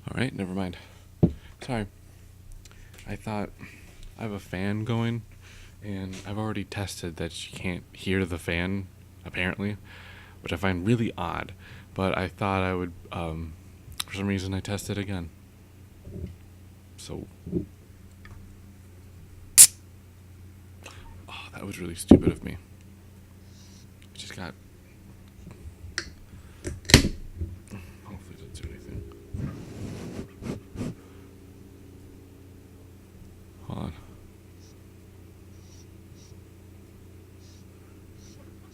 All right, never mind. Sorry. I thought I have a fan going, and I've already tested that you can't hear the fan, apparently, which I find really odd. But I thought I would, for some reason, I tested again. So, oh, that was really stupid of me. I just got. Hopefully, it doesn't do anything. Hold on.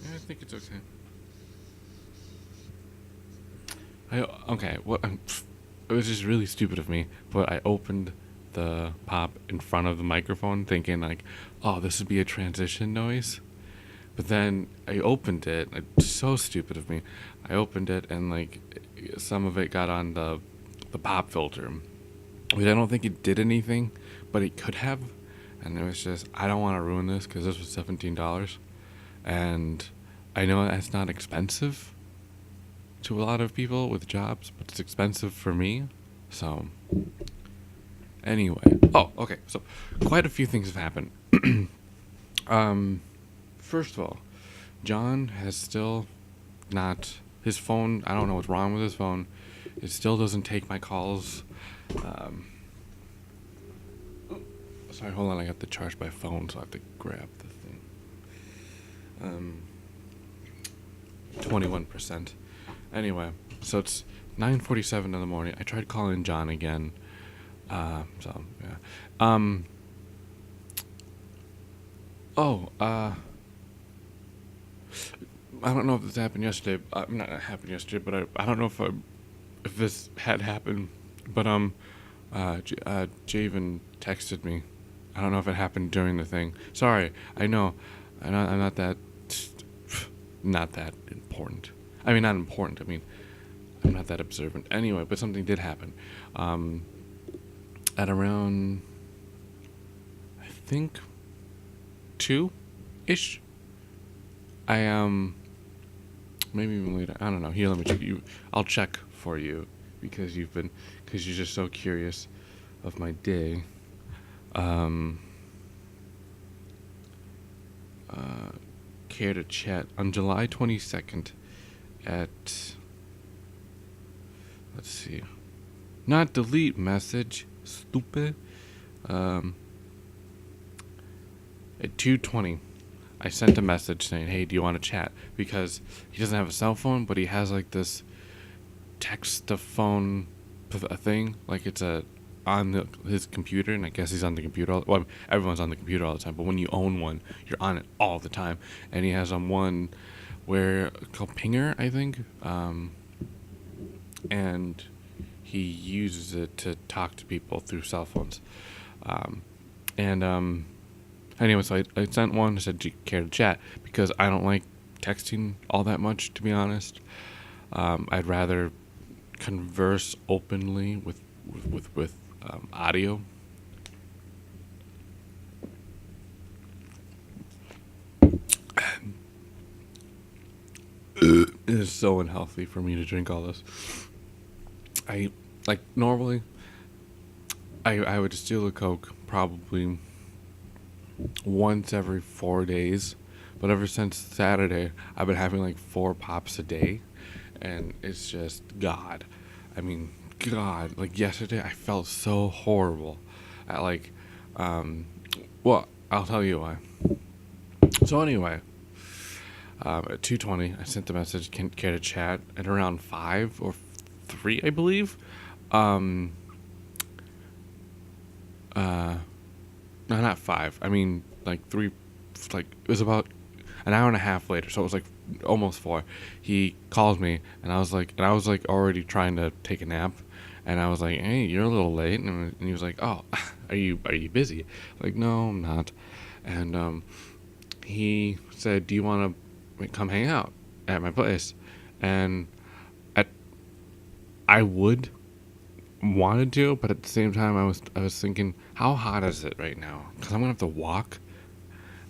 Yeah, I think it's okay. Okay. What? It was just really stupid of me. But I opened the pop in front of the microphone, thinking like, "Oh, this would be a transition noise." But then I opened it. It's so stupid of me. I opened it and like some of it got on the pop filter. Which I don't think it did anything, but it could have. And it was just I don't want to ruin this because this was $17, and I know that's not expensive to a lot of people with jobs, but it's expensive for me. So anyway, oh okay. So quite a few things have happened. um, First of all, John has still not his phone. I don't know what's wrong with his phone. It still doesn't take my calls. Um, Sorry, hold on. I got the charge by phone, so I have to grab the thing. 21%. Anyway, so it's 9:47 in the morning. I tried calling John again. So yeah. Oh. I don't know if this happened yesterday. Not happened yesterday, but I don't know if this had happened. But Javen texted me. I don't know if it happened during the thing. Sorry. I know. I'm not that. Not that important. I mean, not important. I mean, I'm not that observant. Anyway, but something did happen. Um, at around, I think, 2 ish. I maybe even later. I don't know. Here, let me check you. I'll check for you because because you're just so curious of my day. Um, uh, Care to chat on July 22nd at, let's see, not delete message, stupid. Um, at 2:20, I sent a message saying, "Hey, do you want to chat?" Because he doesn't have a cell phone, but he has like this text to phone a thing, like it's a on his computer, and I guess he's on the computer. Well, everyone's on the computer all the time, but when you own one, you're on it all the time. And he has on one where called Pinger, I think, and he uses it to talk to people through cell phones. And Anyway, so I sent one. I said, "Do you care to chat?" Because I don't like texting all that much, to be honest. I'd rather converse openly with audio. It is so unhealthy for me to drink all this. I like normally. I would steal a Coke probably once every 4 days, but ever since Saturday, I've been having like 4 pops a day, and it's just God. I mean, God. Like yesterday, I felt so horrible. At like, um, well, I'll tell you why. So anyway, at 2:20, I sent the message, "Can care to chat?" At around 5 or 3, I believe. Um, uh, no, not 5. I mean, like 3. Like it was about an hour and a half later, so it was like almost 4. He called me, and I was like already trying to take a nap, and I was like, "Hey, you're a little late," and he was like, "Oh, are you busy?" Like, no, I'm not. And he said, "Do you want to come hang out at my place?" And at I would wanted to, but at the same time, I was thinking, how hot is it right now? Because I'm gonna have to walk.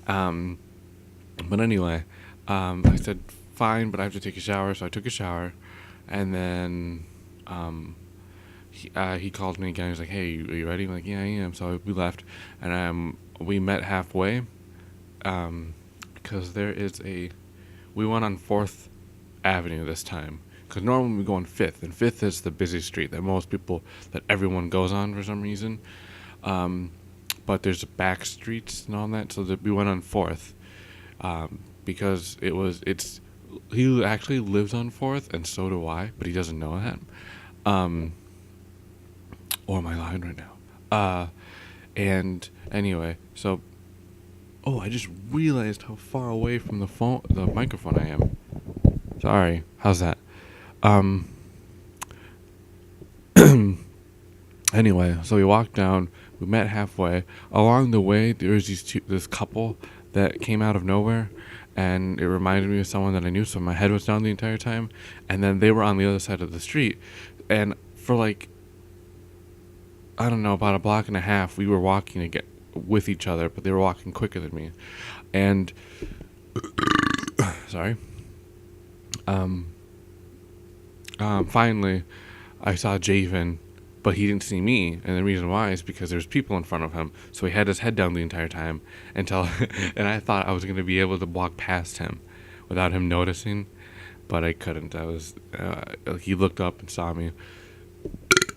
Um, but anyway, I said fine, but I have to take a shower, so I took a shower, and then he called me again. He's like, "Hey, are you ready?" I'm like, "Yeah, I am." So we left, and we met halfway, because there is a we went on Fourth Avenue this time. Because normally we go on Fifth, and Fifth is the busy street that everyone goes on for some reason. Um, but there's back streets and all that, so that we went on Fourth, because it's he actually lives on Fourth, and so do I, but he doesn't know that. Um, or am I lying right now? And anyway, so I just realized how far away from the microphone I am. Sorry, how's that? Um, Anyway, so we walked down. We met halfway. Along the way, there was this couple that came out of nowhere, and it reminded me of someone that I knew. So my head was down the entire time, and then they were on the other side of the street, and for like, I don't know, about a block and a half, we were walking to get with each other, but they were walking quicker than me, and sorry. Um, Finally, I saw Javen, but he didn't see me, and the reason why is because there's people in front of him. So he had his head down the entire time until, and I thought I was gonna be able to walk past him without him noticing, but I couldn't. He looked up and saw me.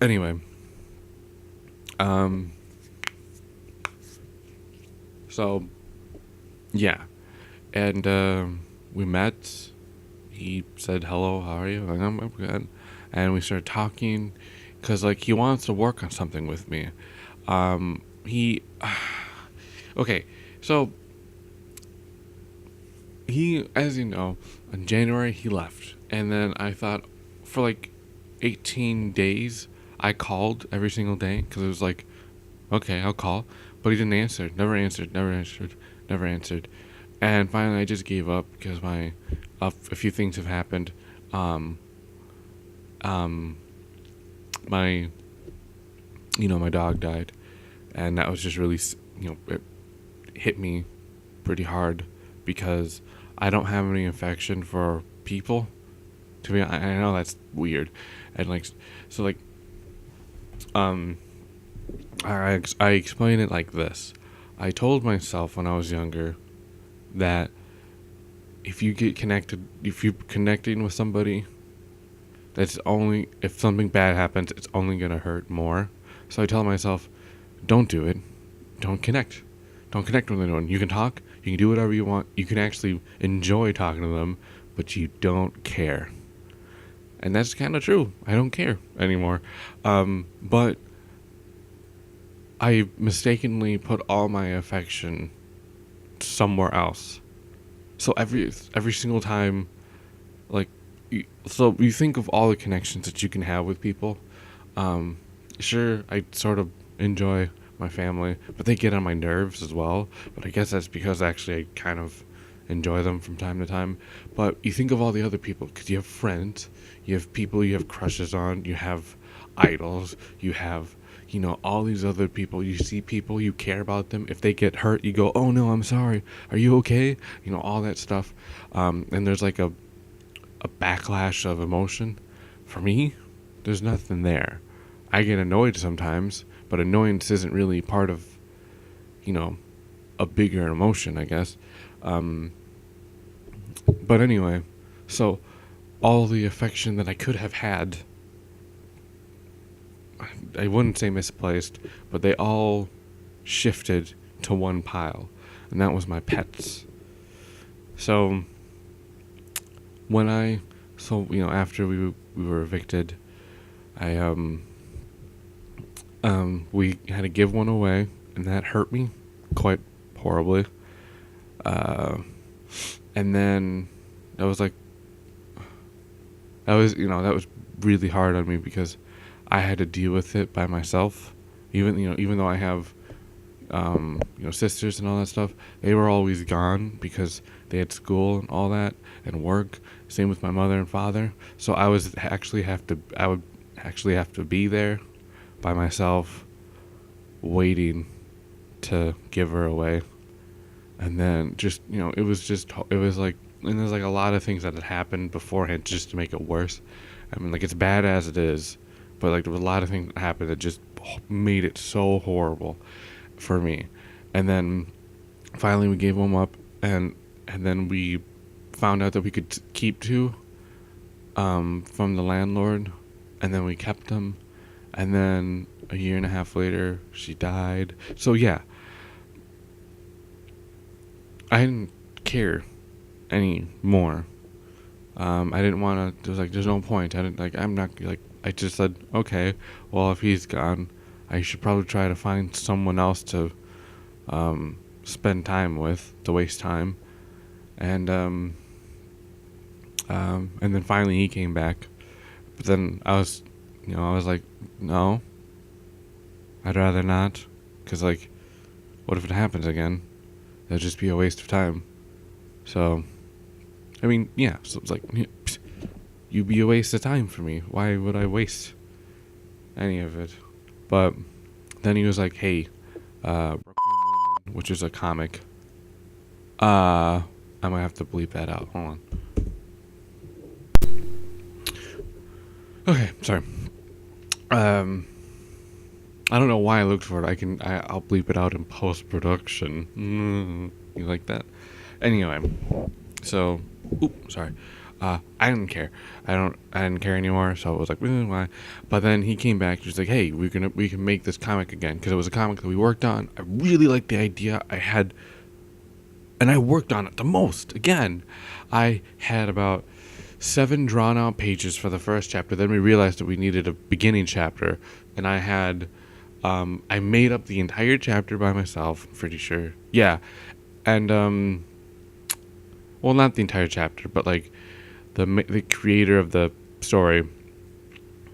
Anyway, um, so yeah, and we met. He said hello, how are you? Like, I'm good, and we started talking, cause like he wants to work on something with me. He okay, so he, as you know, in January he left, and then I thought for like 18 days I called every single day because it was like, okay, I'll call, but he didn't answer, never answered, never answered, and finally I just gave up because a few things have happened. Um, um, my my dog died, and that was just really it hit me pretty hard because I don't have any affection for people. To be, I know that's weird, and like, so like, um, I explain it like this. I told myself when I was younger that if you're connecting with somebody, that's only if something bad happens, it's only gonna hurt more. So I tell myself, don't do it, don't connect, with anyone. You can talk, you can do whatever you want, you can actually enjoy talking to them, but you don't care. And that's kind of true. I don't care anymore. But I mistakenly put all my affection somewhere else. So every single time, like, so you think of all the connections that you can have with people. Um, sure, I sort of enjoy my family, but they get on my nerves as well. But I guess that's because actually I kind of enjoy them from time to time. But you think of all the other people because you have friends, you have people you have crushes on, you have idols, you have all these other people. You see people, you care about them. If they get hurt, you go, "Oh no, I'm sorry. Are you okay?" All that stuff. And there's like a backlash of emotion. For me, there's nothing there. I get annoyed sometimes, but annoyance isn't really part of, you know, a bigger emotion, I guess. Um, but anyway, so all the affection that I could have had, I wouldn't say misplaced, but they all shifted to one pile, and that was my pets. So when after we were evicted, I we had to give one away, and that hurt me quite horribly. Uh, and then that was like that was really hard on me because I had to deal with it by myself. Even though I have sisters and all that stuff, they were always gone because they had school and all that and work. Same with my mother and father. So I would actually have to be there by myself, waiting to give her away. And then it was like, and there's like a lot of things that had happened beforehand just to make it worse. I mean, like, it's bad as it is, but like there was a lot of things that happened that just made it so horrible for me. And then finally we gave them up, and then we found out that we could keep two from the landlord, and then we kept them, and then a year and a half later she died. So yeah, I didn't care anymore. I didn't want to. It was like, there's no point. I didn't like. I'm not like. I just said, okay. Well, if he's gone, I should probably try to find someone else to spend time with, to waste time. And then finally he came back. But then I was like, no, I'd rather not, because like, what if it happens again? That'd just be a waste of time. So, I mean, yeah. So it's like, you'd be a waste of time for me. Why would I waste any of it? But then he was like, hey, which is a comic. I might have to bleep that out. Hold on. Okay, sorry. I don't know why I looked for it. I'll bleep it out in post production. You like that? Anyway, so, sorry. I didn't care. I didn't care anymore. So I was like, why? But then he came back. He was like, hey, we can make this comic again, because it was a comic that we worked on. I really liked the idea. And I worked on it the most. Again, I had about 7 drawn out pages for the first chapter. Then we realized that we needed a beginning chapter, and I made up the entire chapter by myself. I'm pretty sure. Yeah, and well, not the entire chapter, but like the creator of the story.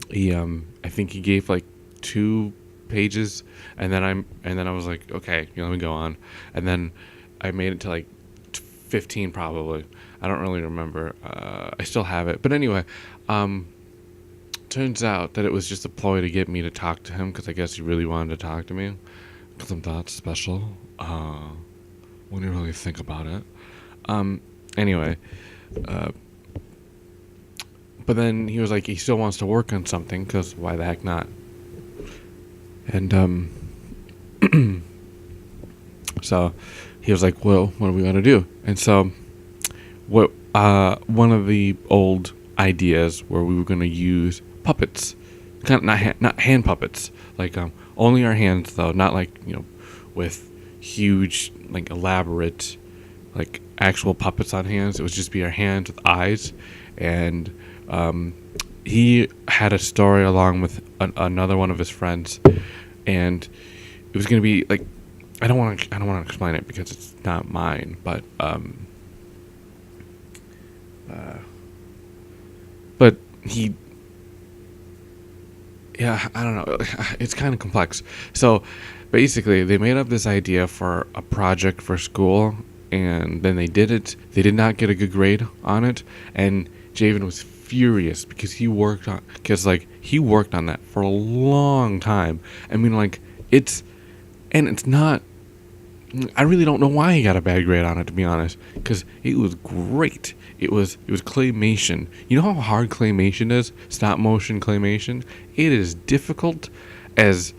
He I think he gave like 2 pages, and then I was like, okay, let me go on, and then I made it to like 15 probably. I don't really remember. I still have it. But anyway, turns out that it was just a ploy to get me to talk to him, because I guess he really wanted to talk to me, because I'm that special, when you really think about it. Anyway, but then he was like, he still wants to work on something, because why the heck not? And so he was like, well, what are we going to do? And so one of the old ideas where we were going to use puppets, kind of not hand puppets, like only our hands though, not like with huge like elaborate like actual puppets on hands. It would just be our hands with eyes. And he had a story along with another one of his friends, and it was going to be like, I don't want to explain it because it's not mine, but he, yeah, I don't know. It's kind of complex. So basically, they made up this idea for a project for school, and then they did it. They did not get a good grade on it, and Javen was furious because he worked on that for a long time. I mean, like, it's not. I really don't know why he got a bad grade on it, to be honest, because it was great. It was claymation. You know how hard claymation is? Stop motion claymation. It is difficult because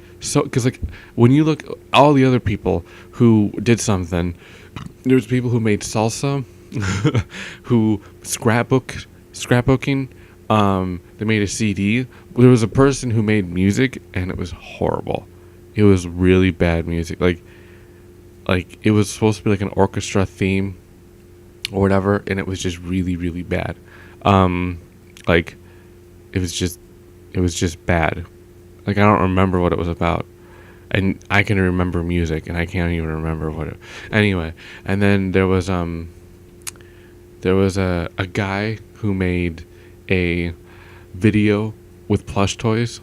like when you look at all the other people who did something, there was people who made salsa, who scrapbooking. They made a CD. There was a person who made music, and it was horrible. It was really bad music. Like it was supposed to be like an orchestra theme or whatever, and it was just really, really bad. Like it was just bad. Like I don't remember what it was about, and I can remember music, and I can't even remember what it. Anyway, and then there was a guy who made a video with plush toys,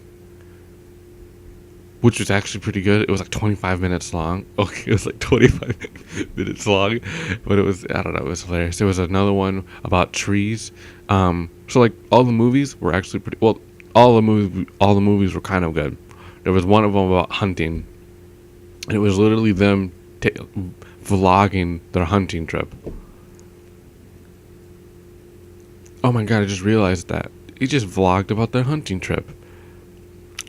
which was actually pretty good. It was like 25 minutes long. Okay, it was like 25 minutes long, but it was, I don't know, it was hilarious. There was another one about trees. So like all the movies were actually pretty, well, all the movies were kind of good. There was one of them about hunting, and it was literally them vlogging their hunting trip. Oh my god, I just realized that. He just vlogged about their hunting trip.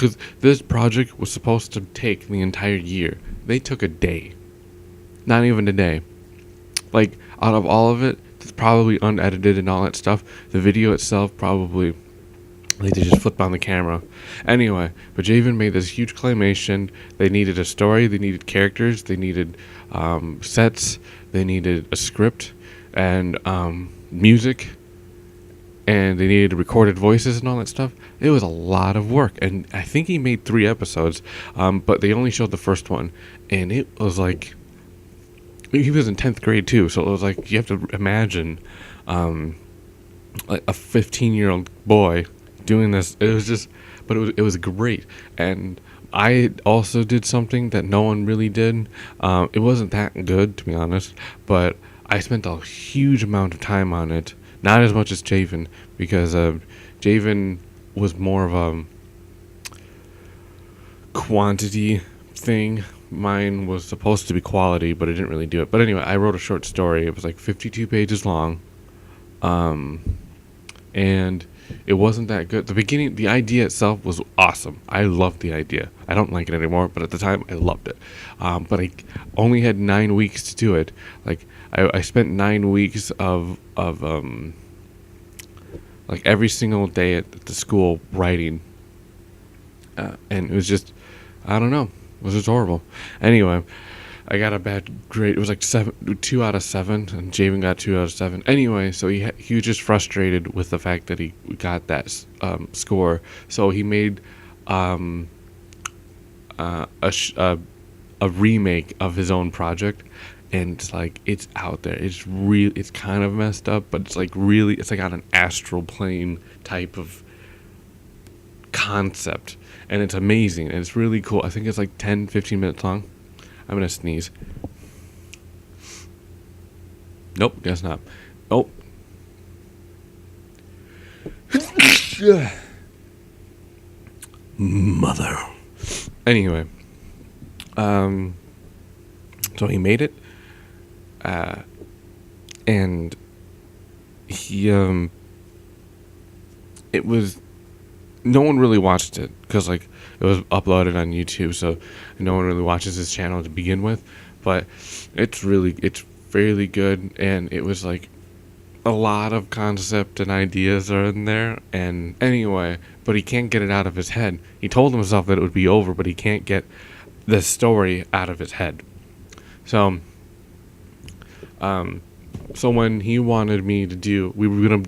because this project was supposed to take the entire year. They took a day, not even a day. Like, out of all of it, it's probably unedited and all that stuff. The video itself probably, like, they just flipped on the camera. Anyway, but Javen made this huge claymation. They needed a story, they needed characters, they needed sets, they needed a script, and music, and they needed recorded voices and all that stuff. It was a lot of work, and I think he made 3 episodes, but they only showed the first one, and it was like, he was in 10th grade too, so it was like, you have to imagine like a 15-year-old boy doing this. It was just, but it was great. And I also did something that no one really did. It wasn't that good, to be honest, but I spent a huge amount of time on it. Not as much as Javen, because Javen was more of a quantity thing. Mine was supposed to be quality, but it didn't really do it. But anyway, I wrote a short story. It was like 52 pages long. And it wasn't that good. The beginning, the idea itself was awesome. I loved the idea. I don't like it anymore, but at the time, I loved it. But I only had 9 weeks to do it. Like, I spent 9 weeks of like every single day at the school writing. And it was just, I don't know. It was just horrible. Anyway, I got a bad grade. It was like 2 out of 7, and Javen got 2 out of 7. Anyway, so he was just frustrated with the fact that he got that score. So he made a remake of his own project, and it's like, it's out there. It's real. It's kind of messed up, but it's like really. It's like on an astral plane type of concept, and it's amazing, and it's really cool. I think it's like 10-15 minutes long. I'm gonna sneeze. Nope, guess not. Oh. Mother. Anyway. So he made it. And he, it was, no one really watched it, because like it was uploaded on YouTube, so no one really watches his channel to begin with. But it's fairly good, and it was like a lot of concept and ideas are in there. And anyway, but he can't get it out of his head. He told himself that it would be over, but he can't get the story out of his head. So when he wanted me to do, we were gonna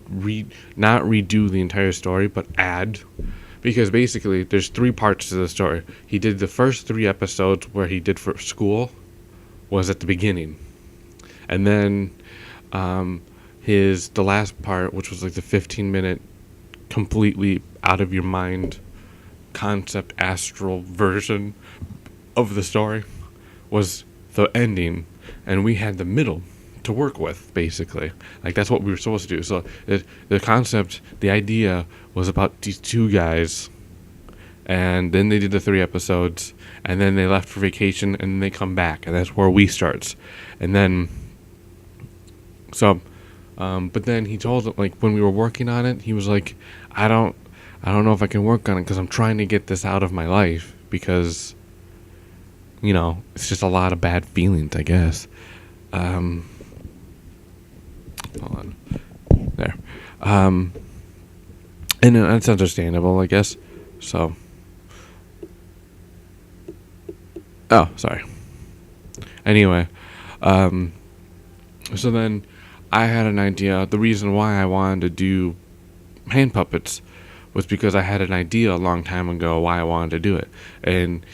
not redo the entire story, but add, because basically there's 3 parts to the story. He did the first 3 episodes where he did for school was at the beginning, and then the last part, which was like the 15-minute completely out of your mind concept astral version of the story, was the ending, and we had the middle to work with, basically. Like, that's what we were supposed to do. So the concept, the idea was about these 2 guys, and then they did the 3 episodes, and then they left for vacation, and then they come back, and that's where we starts. And then but then he told it, like, when we were working on it, he was like, I don't know if I can work on it, because I'm trying to get this out of my life, because, you know, it's just a lot of bad feelings, I guess. Hold on. There. And that's understandable, I guess. So. Oh, sorry. Anyway. So then I had an idea. The reason why I wanted to do hand puppets was because I had an idea a long time ago why I wanted to do it. And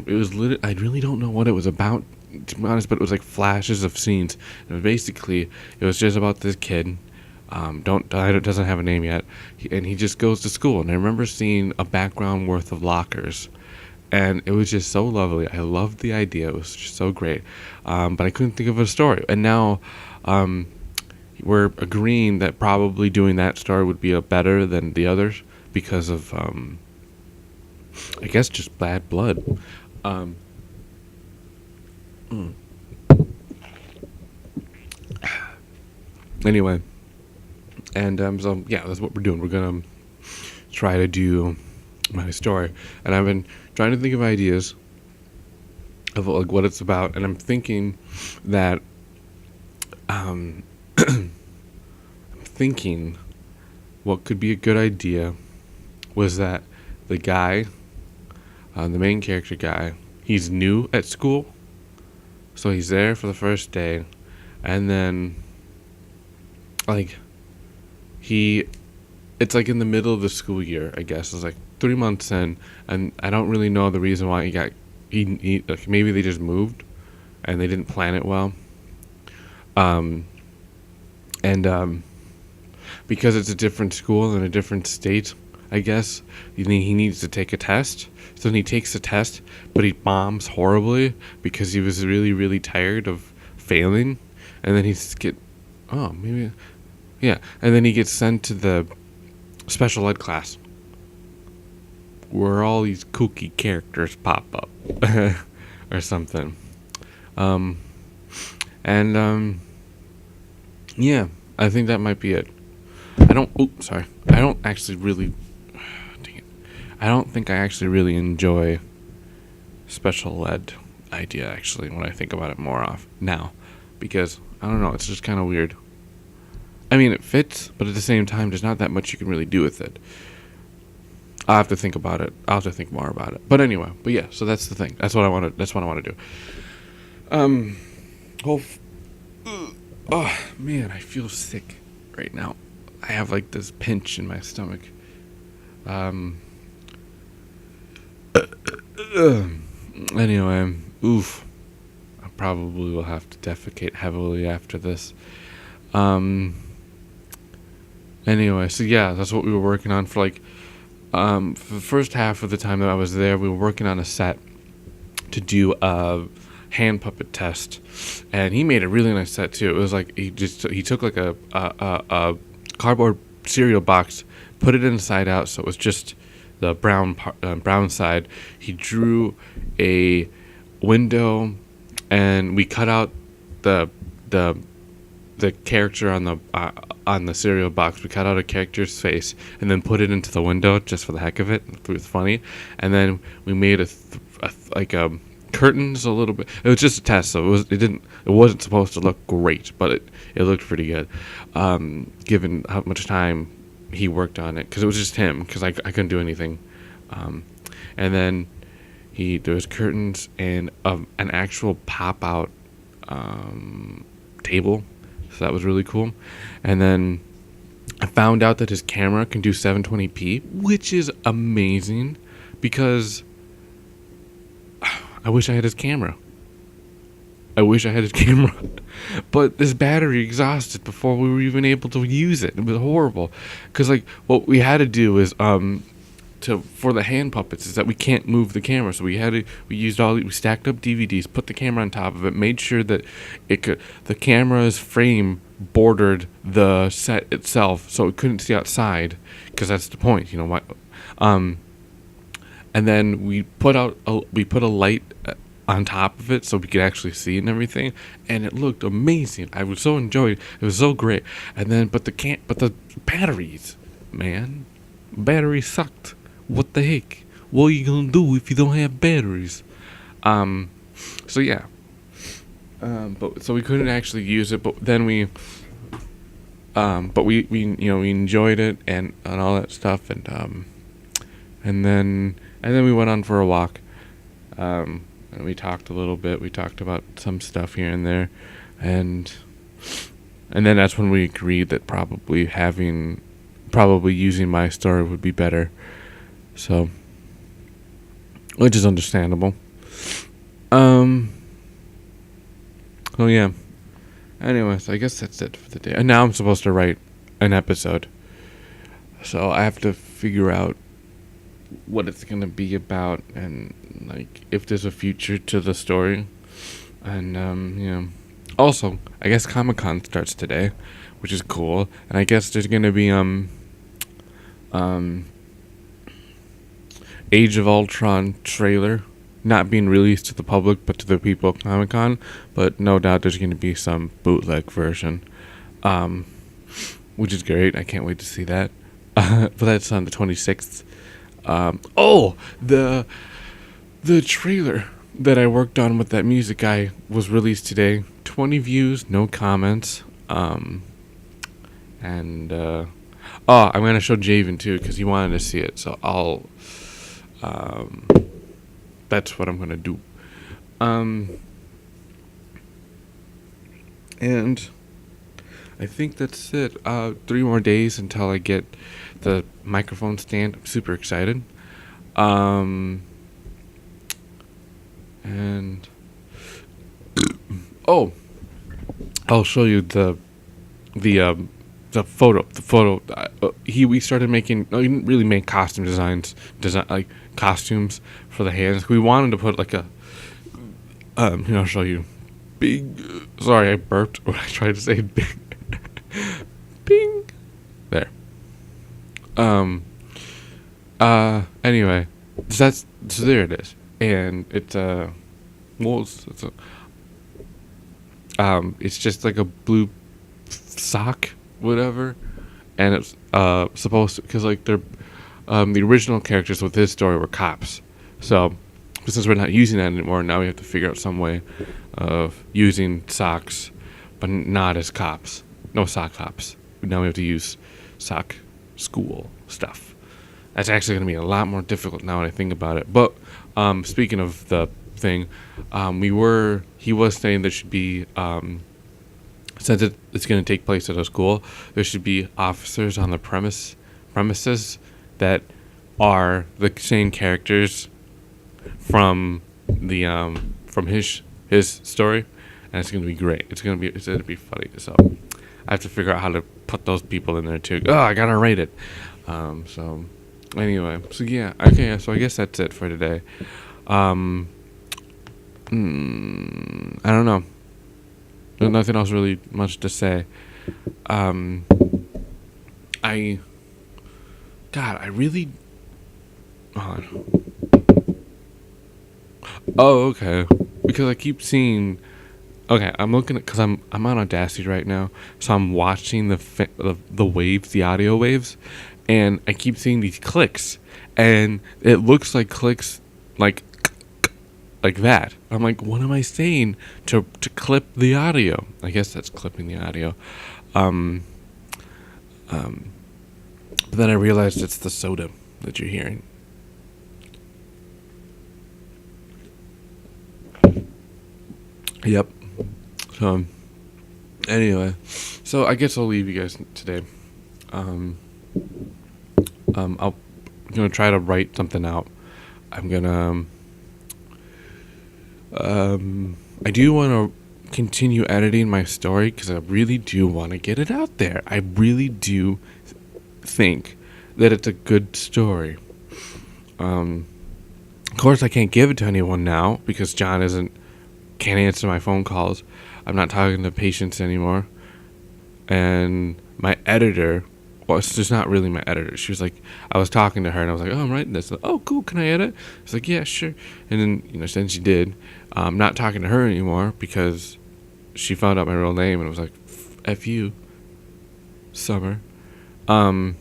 it was I really don't know what it was about, to be honest, but it was like flashes of scenes. And basically, it was just about this kid. Doesn't have a name yet, and he just goes to school. And I remember seeing a background worth of lockers, and it was just so lovely. I loved the idea. It was just so great, but I couldn't think of a story. And now, we're agreeing that probably doing that story would be better than the others because of, I guess, just bad blood. Anyway, and so yeah, that's what we're doing. We're gonna try to do my story, and I've been trying to think of ideas of like what it's about, and I'm thinking that um, I'm thinking what could be a good idea was that the guy, the main character guy, he's new at school, so he's there for the first day, and then like he, it's like in the middle of the school year, I guess. It's like 3 months in, and I don't really know the reason why he like maybe they just moved and they didn't plan it well. Um, and because it's a different school in a different state, I guess he needs to take a test. So then he takes the test, but he bombs horribly because he was really really tired of failing, and then oh maybe yeah, and then he gets sent to the special ed class where all these kooky characters pop up or something. Um, and yeah, I think that might be it. Sorry. I don't actually really. Dang it. I don't think I actually really enjoy special ed idea actually when I think about it more off now, because I don't know. It's just kind of weird. I mean, it fits, but at the same time, there's not that much you can really do with it. I'll have to think about it. I'll have to think more about it. But anyway, yeah. So that's the thing. That's what I want to. That's what I want to do. Um, oh, oh man, I feel sick right now. I have like this pinch in my stomach. Um. Anyway, oof. I probably will have to defecate heavily after this. Um. Anyway, so yeah, that's what we were working on for like. For the first half of the time that I was there, we were working on a set to do a hand puppet test, and he made a really nice set too. It was like he took like a cardboard cereal box, put it inside out, so it was just the brown side. He drew a window, and we cut out the character on the cereal box. We cut out a character's face and then put it into the window just for the heck of it. It was funny, and then we made curtains a little bit. It was just a test, so it wasn't supposed to look great, but it looked pretty good, given how much time he worked on it, because it was just him, because I couldn't do anything, and then there was curtains and an actual pop out table. So that was really cool. And then I found out that his camera can do 720p, which is amazing, because I wish I had his camera. But this battery exhausted before we were even able to use it. It was horrible. Because like what we had to do is for the hand puppets is that we can't move the camera, so we stacked up DVDs, put the camera on top of it, made sure that the camera's frame bordered the set itself, so it couldn't see outside, because that's the point, you know what. And then we put a light on top of it so we could actually see it and everything, and it looked amazing. I was so enjoyed. It was so great. And then but the batteries, man, batteries sucked. What the heck? What are you gonna do if you don't have batteries? So yeah. But so we couldn't actually use it, but then we enjoyed it and all that stuff, and then we went on for a walk, and we talked a little bit. We talked about some stuff here and there, and then that's when we agreed that probably using my story would be better. So, which is understandable. Oh yeah. Anyways, I guess that's it for the day. And now I'm supposed to write an episode, so I have to figure out what it's gonna be about, and like if there's a future to the story. And also, I guess Comic-Con starts today, which is cool. And I guess there's gonna be Age of Ultron trailer not being released to the public but to the people at Comic-Con, but no doubt there's going to be some bootleg version, which is great. I can't wait to see that. But that's on the 26th. Oh, the trailer that I worked on with that music guy was released today. 20 views, no comments. And oh, I'm gonna show Javen too because he wanted to see it. So um, that's what I'm gonna do. And I think that's it. 3 more days until I get the microphone stand. I'm super excited. Um, and oh, I'll show you the photo. The photo. We started making. No, he didn't really make costume design like costumes for the hands. We wanted to put like a. Here I'll show you. Big. Sorry, I burped when I tried to say big. Bing. There. Anyway, so there it is, and it's it's just like a blue sock, whatever, and it's supposed to because like they're the original characters with his story were cops, so since we're not using that anymore, now we have to figure out some way of using socks, but not as cops. No sock cops. Now we have to use sock school stuff. That's actually going to be a lot more difficult now that I think about it. But speaking of the thing, he was saying there should be, since it's going to take place at a school, there should be officers on the premises that are the same characters from from his story, and it's going to be great. It's going to be funny. So I have to figure out how to put those people in there too. Oh, I gotta rate it. So anyway, so yeah, okay. So I guess that's it for today. I don't know. There's nothing else really much to say. I really. Hold on. Oh, okay. Because I keep seeing. Okay, I'm looking at because I'm on Audacity right now, so I'm watching the waves, the audio waves, and I keep seeing these clicks, and it looks like clicks like that. I'm like, what am I saying to clip the audio? I guess that's clipping the audio. But then I realized it's the soda that you're hearing. Yep. So, anyway, so I guess I'll leave you guys today. I'm gonna try to write something out. I'm gonna, I do want to continue editing my story because I really do want to get it out there. I really do think that it's a good story. Of course, I can't give it to anyone now because John can't answer my phone calls. I'm not talking to patients anymore. And my editor, well, it's just not really my editor. She was like, I was talking to her and I was like, oh, I'm writing this. Like, oh, cool. Can I edit? She's like, yeah, sure. And then, then she did. I'm not talking to her anymore because she found out my real name and was like, F you, Summer. And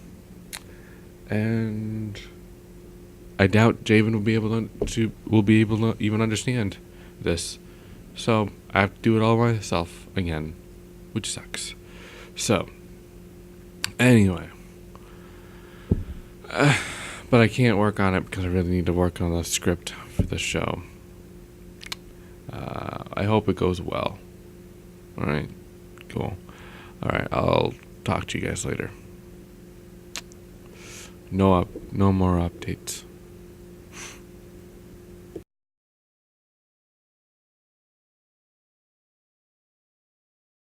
I doubt Javen will be able to even understand this. So I have to do it all myself again, which sucks. So anyway, but I can't work on it because I really need to work on the script for the show. I hope it goes well. All right, cool. All right, I'll talk to you guys later. No more updates.